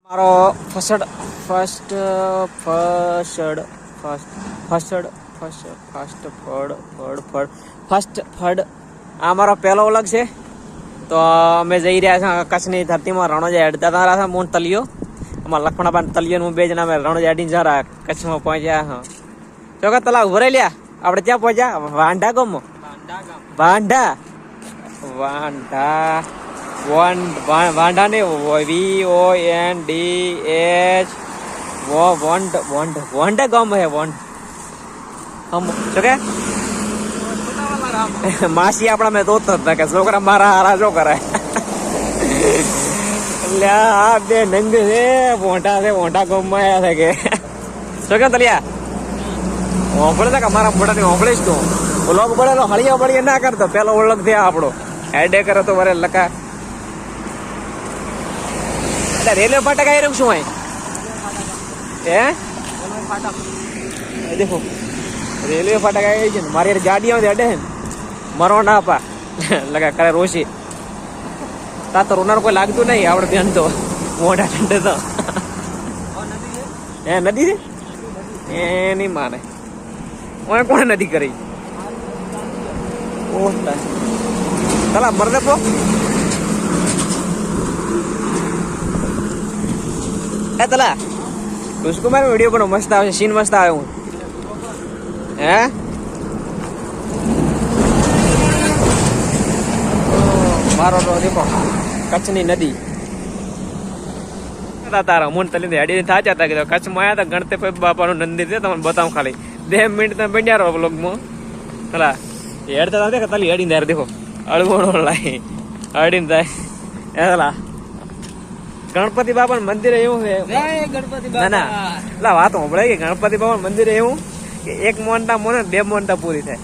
મારો ફસડ first ફસડ first ફસડ first first ફળ ફળ ફળ ફર્સ્ટ ફળ આ મારો પહેલો વ્લોગ છે. તો અમે જઈ રહ્યા છીએ કચ્છની ધરતીમાં રણોજા હેડતા હતા મૂન તલિયો અમારા લખમણાબાન તલિયોનું બે જણા અમે રણોજા હેડીને જરા કચ્છમાં પહોંચ્યા. હા ચોક્કસ તલાવ ઉભરે લ્યા આપણે ત્યાં પહોંચ્યા વાંઢા ગામમાં વાંઢા વાંઢા વાંઢા ને VONDH વાંઢા ગામ હે વોન્ડ હમ શું કે માસી આપણા મેં દોત હતા કે છોકરા મારા હારા જો કરાય એટલે આ બે નંગ છે વોંઢા ગામમાં આવ્યા છે કે શું કે તલિયા ઓંભળે છે કે મારા મોઢાની ઓંભળીશ તું ઓલોગ બળેલો હળિયા બળીએ ના કરતો પેલો ઓળખ થયા આપણો હેડે કરે તો વરે લકા રેલવે ફાટક આવી રહ્યું શું હોય હે દેખો રેલવે ફાટક આવી છે ને મારી ગાડી આવે અડે ને મરો ના પા લગા કરે રોશી તા તો રોનાર કોઈ લાગતું નહીં આપણે ધ્યાન તો મોઢા ઠંડે તો હે નદી છે એ નહીં માને ઓય કોણે નથી કરી ઓહ તલા મરદે પો એ તલા કુશકુમાર વિડીયો પણ મસ્ત આવે છે સીન મસ્ત આવે હું હે મારો તો દેખો કચ્છની નદી તારા મૂન તલી હેડી થાચા હતા કે કચ્છમાં આવ્યા હતા ગણપતિ બાપાનું મંદિર છે તમને બતાવું ખાલી 2 મિનિટ તમે બન્યા રહો વ્લોગમાં તલા હેડતા હતા કે તલી હેડીને દેખો અળગોણો લાઈ હેડીને થાય એ તલા ગણપતિ બાપા મંદિર એવું છે ના ના એટલે વાત સાંભળે કે ગણપતિ બાપા મંદિર એવું કે 1 મોનતા મોને 2 મોનતા પૂરી થાય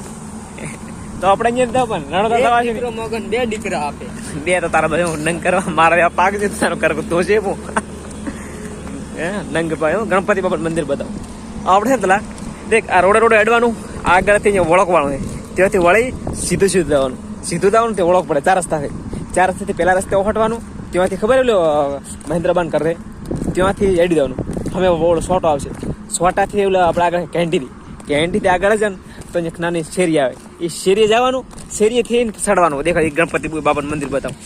તો આપણે અહીંયા પણ રણોદા મગન 2 દીકરા આપે 2 તો તારા બધું નંગ કરવા મારા પાક છે તારો કર તો છે હું હે નંગ પાયો ગણપતિ બાપા મંદિર બતાવો આપણે તલા દેખ આ રોડે અડવાનું આગળથી અહીંયા વળકવાનું છે ત્યાંથી વળી સીધું જવાનું તે ઓળખ પડે 4 રસ્તા છે 4 રસ્તાથી પેલા રસ્તે ઓહટવાનું ત્યાંથી ખબર એટલે મહેન્દ્રબાન કરે ત્યાંથી એડી દેવાનું હવે ઓળો સોટો આવશે સોટાથી એટલે આપણે આગળ કેન્ટીથી આગળ જ ને તો એક નાની શેરી આવે એ શેરીએ જવાનું શેરીએથી ચડવાનું દેખાય ગણપતિ બાપાનું મંદિર બતાવું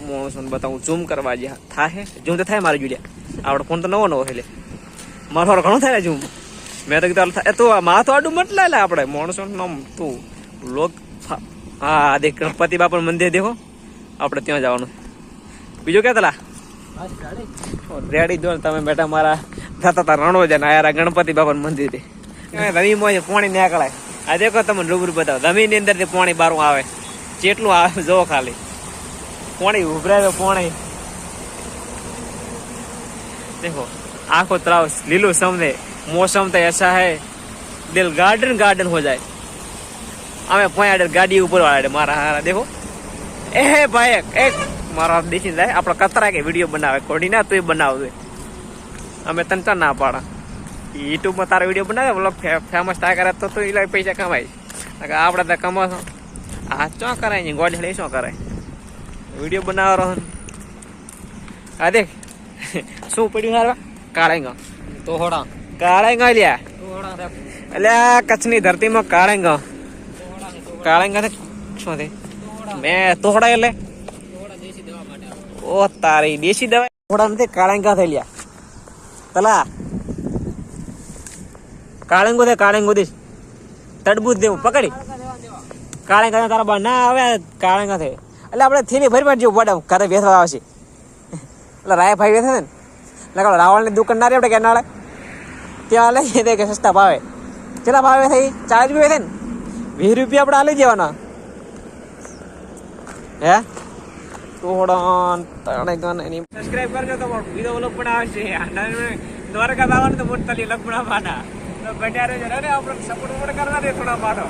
મોણસો બતાવું ઝૂમ કરવા જે થાય ઝૂમ તો થાય મારે જોડ્યા આપણે ફોન તો નવો એટલે મારો ઘણો થાય ઝૂમ મેં તો કીધું તો માથું આડું મટલા લે આપણે માણસો તું લોક હા દેખ ગણપતિ બાપાનું મંદિર દેખો આપણે ત્યાં જવાનું બીજું ક્યાં તલા રેડી દો તમે બેટા મારા થતા હતા રણોજા ને આયા ગણપતિ બાપાનું મંદિર રમીમાં પાણી નીકળાય આ દેખો તમે રૂબરૂ બતાવો રમી ની અંદર થી પાણી બારું આવે જેટલું આવે જો ખાલી પાણી ઉભરાવે પાણી देखो आंखों तलाव लीलू समझे मौसम तो ऐसा है दिल गार्डन हो जाए हमें पोया गाड़ी ऊपर वाला मारा हारा देखो ए भाई एक मारा देखी जाए आप कतरा के वीडियो बनावे कोडी ना तो बनाव हमें तंत्र ना पाड़ा यूट्यूब में तारा वीडियो बनावे व्लॉग फेमस था करे तो इला पैसा कमाई आपड़ा तो कमा आ चो कराय गोड़ी शो कराय वीडियो बनाव रहो आ देख શું પડ્યું હારવા કાળેંગા તોહડા કાળેંગા લ્યા એટલે કચ્છની ધરતીમાં કાળેંગા શું છે મેં તોહડા એટલે ઓ તારી દેશી દવા તોહડા નથી કાળેંગા થઈ લ્યા તલા કાળેંગો દેશ તડબૂચ દેવું પકડી કાળેંગા તારા બા ના આવે કાળેંગા થઈ એટલે આપણે થેલી ભરી જેવું પડે ઘરે બેસવા આવશે એટલે રાય ભાઈ બેસે ને એટલે રાવણની દુકાન ના રે આપણે કેનાળે ત્યાં લઈ દે કે સસ્તા ભાવે કેટલા ભાવે થઈ 4 રૂપિયા થાય ને 20 રૂપિયા આપણે લઈ જવાના હે સબસ્ક્રાઇબ કરજો તો બીજો વ્લોગ પણ આવશે દ્વારકા જવાનું તો મોટલી લખમણા પાટા તો બન્યા રહેજો અરે આપણે સપોર્ટ કરવા દે થોડા પાડો